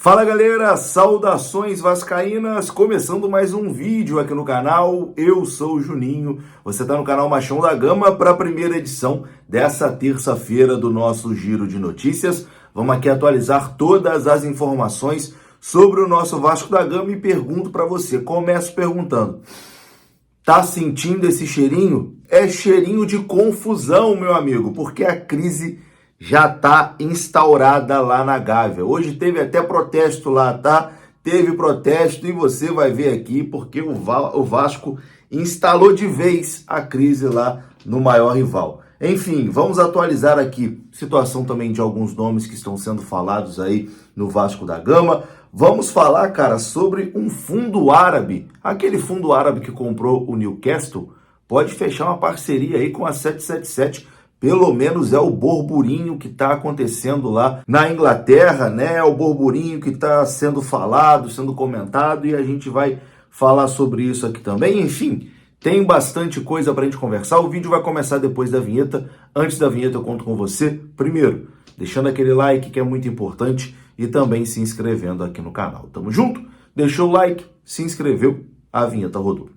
Fala galera, saudações vascaínas, começando mais um vídeo aqui no canal. Eu sou o Juninho, você está no canal Machão da Gama para a primeira edição dessa terça-feira do nosso Giro de Notícias. Vamos aqui atualizar todas as informações sobre o nosso Vasco da Gama e pergunto para você, começo perguntando, tá sentindo esse cheirinho? É cheirinho de confusão, meu amigo, porque a crise já está instaurada lá na Gávea. Hoje teve até protesto lá, tá? Teve protesto e você vai ver aqui porque o Vasco instalou de vez a crise lá no maior rival. Enfim, vamos atualizar aqui situação também de alguns nomes que estão sendo falados aí no Vasco da Gama. Vamos falar, cara, sobre um fundo árabe. Aquele fundo árabe que comprou o Newcastle pode fechar uma parceria aí com a 777. Pelo menos é o burburinho que está acontecendo lá na Inglaterra, né? É o burburinho que está sendo falado, sendo comentado, e a gente vai falar sobre isso aqui também. Enfim, tem bastante coisa para a gente conversar. O vídeo vai começar depois da vinheta. Antes da vinheta eu conto com você. Primeiro, deixando aquele like que é muito importante e também se inscrevendo aqui no canal. Tamo junto? Deixou o like, se inscreveu, a vinheta rodou.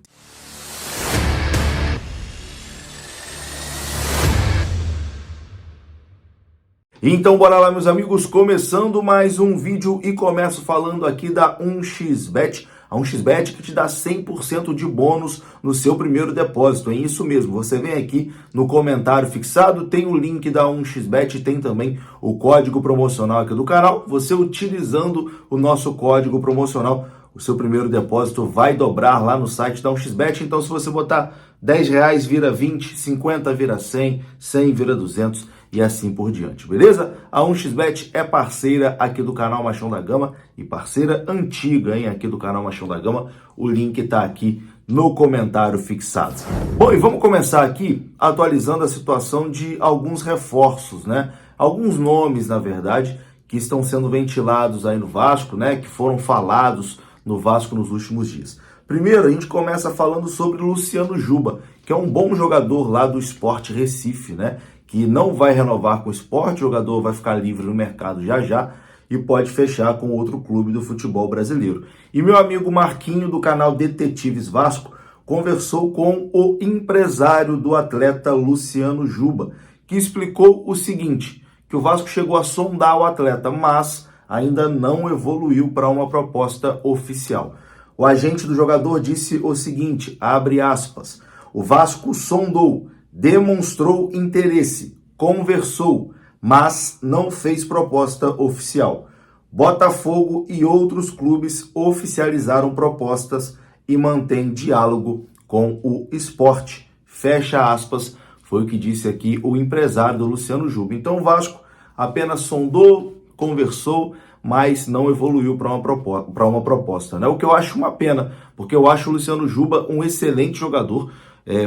Então bora lá, meus amigos, começando mais um vídeo e começo falando aqui da 1xBet. A 1xBet que te dá 100% de bônus no seu primeiro depósito, é isso mesmo. Você vem aqui no comentário fixado, tem o link da 1xBet e tem também o código promocional aqui do canal. Você utilizando o nosso código promocional, o seu primeiro depósito vai dobrar lá no site da 1xBet. Então se você botar R$10 vira 20, 50 vira 100, 100 vira 200 e assim por diante, beleza? A 1xBet é parceira aqui do canal Machão da Gama e parceira antiga, hein, aqui do canal Machão da Gama. O link tá aqui no comentário fixado. Bom, e vamos começar aqui atualizando a situação de alguns reforços, né? Alguns nomes, na verdade, que estão sendo ventilados aí no Vasco, né? Que foram falados no Vasco nos últimos dias. Primeiro, a gente começa falando sobre o Luciano Juba, que é um bom jogador lá do Sport Recife, né? Que não vai renovar com o Sport, o jogador vai ficar livre no mercado já já e pode fechar com outro clube do futebol brasileiro. E meu amigo Marquinho, do canal Detetives Vasco, conversou com o empresário do atleta Luciano Juba, que explicou o seguinte, que o Vasco chegou a sondar o atleta, mas ainda não evoluiu para uma proposta oficial. O agente do jogador disse o seguinte, abre aspas, o Vasco sondou, demonstrou interesse, conversou, mas não fez proposta oficial. Botafogo e outros clubes oficializaram propostas e mantém diálogo com o Sport. Fecha aspas, foi o que disse aqui o empresário do Luciano Juba. Então o Vasco apenas sondou, conversou, mas não evoluiu para uma proposta, né? O que eu acho uma pena, porque eu acho o Luciano Juba um excelente jogador,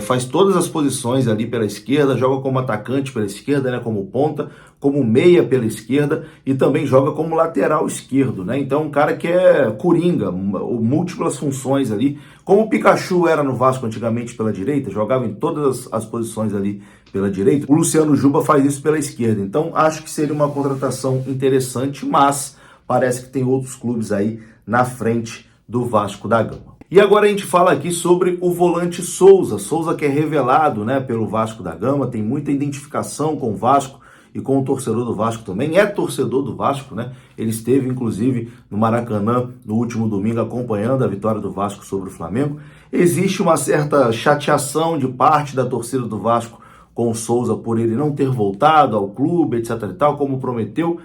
faz todas as posições ali pela esquerda, joga como atacante pela esquerda, né, como ponta, como meia pela esquerda e também joga como lateral esquerdo, né? Então um cara que é coringa, múltiplas funções ali, como o Pikachu era no Vasco antigamente pela direita, jogava em todas as posições ali pela direita, o Luciano Juba faz isso pela esquerda. Então acho que seria uma contratação interessante, mas parece que tem outros clubes aí na frente do Vasco da Gama. E agora a gente fala aqui sobre o volante Souza. Souza que é revelado, né, pelo Vasco da Gama, tem muita identificação com o Vasco e com o torcedor do Vasco também. É torcedor do Vasco, né? Ele esteve, inclusive, no Maracanã no último domingo acompanhando a vitória do Vasco sobre o Flamengo. Existe uma certa chateação de parte da torcida do Vasco com o Souza por ele não ter voltado ao clube, etc e tal, como prometeu.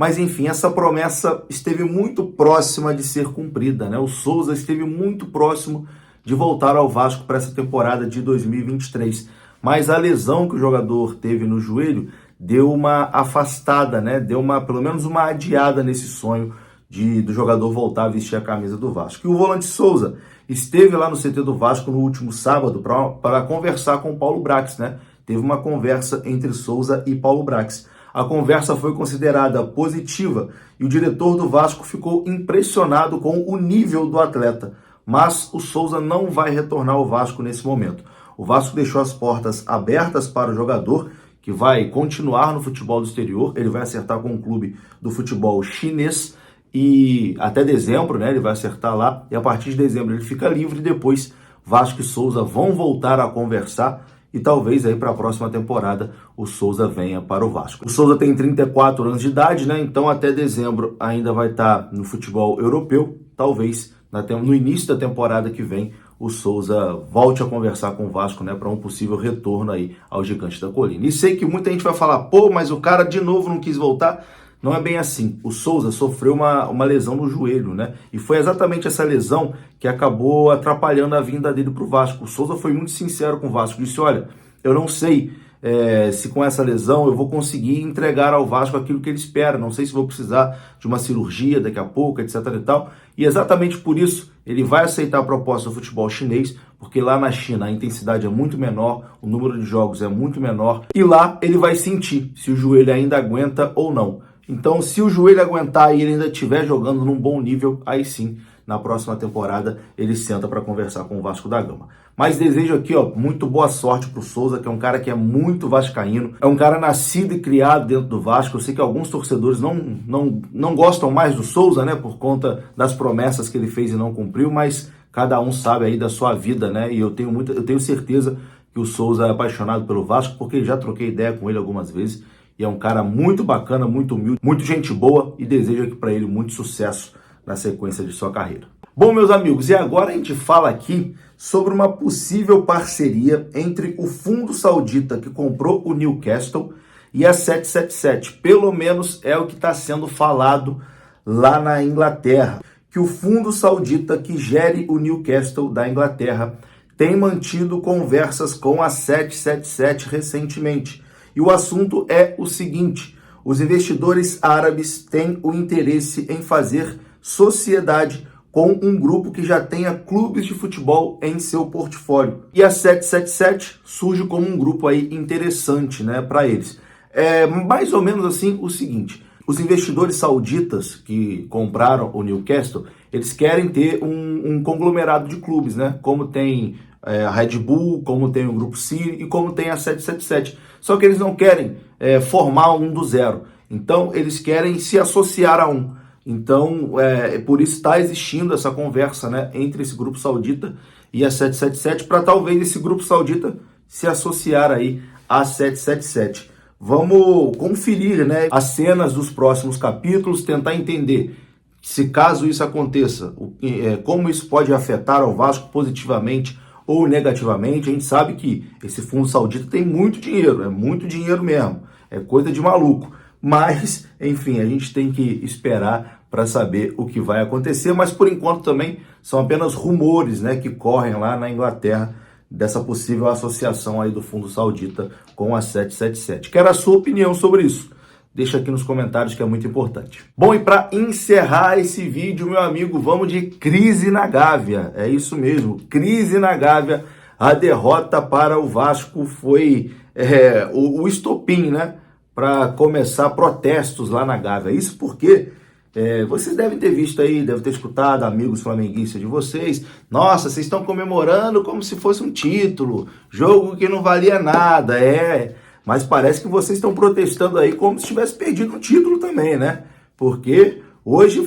Mas, enfim, essa promessa esteve muito próxima de ser cumprida, né? O Souza esteve muito próximo de voltar ao Vasco para essa temporada de 2023. Mas a lesão que o jogador teve no joelho deu uma afastada, né? Deu pelo menos uma adiada nesse sonho do jogador voltar a vestir a camisa do Vasco. E o volante Souza esteve lá no CT do Vasco no último sábado para conversar com o Paulo Brax, né? Teve uma conversa entre Souza e Paulo Brax. A conversa foi considerada positiva e o diretor do Vasco ficou impressionado com o nível do atleta, mas o Souza não vai retornar ao Vasco nesse momento. O Vasco deixou as portas abertas para o jogador, que vai continuar no futebol do exterior, ele vai acertar com um clube do futebol chinês, e até dezembro, né, ele vai acertar lá, e a partir de dezembro ele fica livre, e depois Vasco e Souza vão voltar a conversar, e talvez aí para a próxima temporada o Souza venha para o Vasco. O Souza tem 34 anos de idade, né, então até dezembro ainda vai estar no futebol europeu, talvez no início da temporada que vem o Souza volte a conversar com o Vasco, né, para um possível retorno aí ao Gigante da Colina. E sei que muita gente vai falar, pô, mas o cara de novo não quis voltar. Não é bem assim. O Souza sofreu uma lesão no joelho, né? E foi exatamente essa lesão que acabou atrapalhando a vinda dele para o Vasco. O Souza foi muito sincero com o Vasco. Disse, olha, eu não sei se com essa lesão eu vou conseguir entregar ao Vasco aquilo que ele espera. Não sei se vou precisar de uma cirurgia daqui a pouco, etc e tal. E exatamente por isso ele vai aceitar a proposta do futebol chinês, porque lá na China a intensidade é muito menor, o número de jogos é muito menor. E lá ele vai sentir se o joelho ainda aguenta ou não. Então, se o joelho aguentar e ele ainda estiver jogando num bom nível, aí sim, na próxima temporada, ele senta para conversar com o Vasco da Gama. Mas desejo aqui, ó, muito boa sorte pro Souza, que é um cara que é muito vascaíno, é um cara nascido e criado dentro do Vasco. Eu sei que alguns torcedores não gostam mais do Souza, né, por conta das promessas que ele fez e não cumpriu, mas cada um sabe aí da sua vida, né, e eu tenho certeza que o Souza é apaixonado pelo Vasco, porque já troquei ideia com ele algumas vezes. E é um cara muito bacana, muito humilde, muito gente boa, e desejo aqui para ele muito sucesso na sequência de sua carreira. Bom, meus amigos, e agora a gente fala aqui sobre uma possível parceria entre o fundo saudita que comprou o Newcastle e a 777. Pelo menos é o que está sendo falado lá na Inglaterra, que o fundo saudita que gere o Newcastle da Inglaterra tem mantido conversas com a 777 recentemente. E o assunto é o seguinte: os investidores árabes têm o interesse em fazer sociedade com um grupo que já tenha clubes de futebol em seu portfólio. E a 777 surge como um grupo aí interessante, né, para eles. É mais ou menos assim o seguinte: os investidores sauditas que compraram o Newcastle, eles querem ter um conglomerado de clubes, né, como tem a Red Bull, como tem o Grupo City e como tem a 777. Só que eles não querem formar um do zero. Então, eles querem se associar a um. Então, por isso está existindo essa conversa, né, entre esse Grupo Saudita e a 777, para talvez esse Grupo Saudita se associar aí à 777. Vamos conferir, né, as cenas dos próximos capítulos, tentar entender se caso isso aconteça, como isso pode afetar o Vasco positivamente ou negativamente. A gente sabe que esse fundo saudita tem muito dinheiro, é muito dinheiro mesmo, é coisa de maluco. Mas, enfim, a gente tem que esperar para saber o que vai acontecer, mas por enquanto também são apenas rumores, né, que correm lá na Inglaterra dessa possível associação aí do fundo saudita com a 777. Quero a sua opinião sobre isso. Deixa aqui nos comentários que é muito importante. Bom, e para encerrar esse vídeo, meu amigo, vamos de crise na Gávea. É isso mesmo, crise na Gávea. A derrota para o Vasco foi o estopim, né, para começar protestos lá na Gávea. Isso porque vocês devem ter visto aí, devem ter escutado amigos flamenguistas de vocês. Nossa, vocês estão comemorando como se fosse um título, jogo que não valia nada, mas parece que vocês estão protestando aí como se tivesse perdido um título também, né? Porque hoje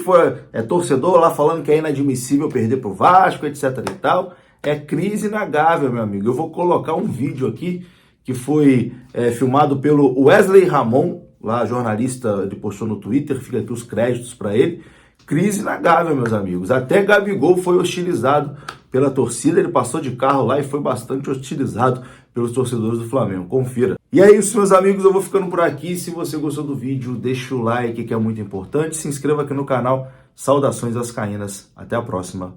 é torcedor lá falando que é inadmissível perder pro Vasco, etc e tal. É crise na Gávea, meu amigo. Eu vou colocar um vídeo aqui que foi filmado pelo Wesley Ramon, lá jornalista, ele postou no Twitter, fica aqui os créditos para ele. Crise na Gávea, meus amigos. Até Gabigol foi hostilizado pela torcida, ele passou de carro lá e foi bastante hostilizado pelos torcedores do Flamengo. Confira. E é isso, meus amigos, eu vou ficando por aqui. Se você gostou do vídeo, deixa o like que é muito importante. Se inscreva aqui no canal. Saudações vascaínas. Até a próxima.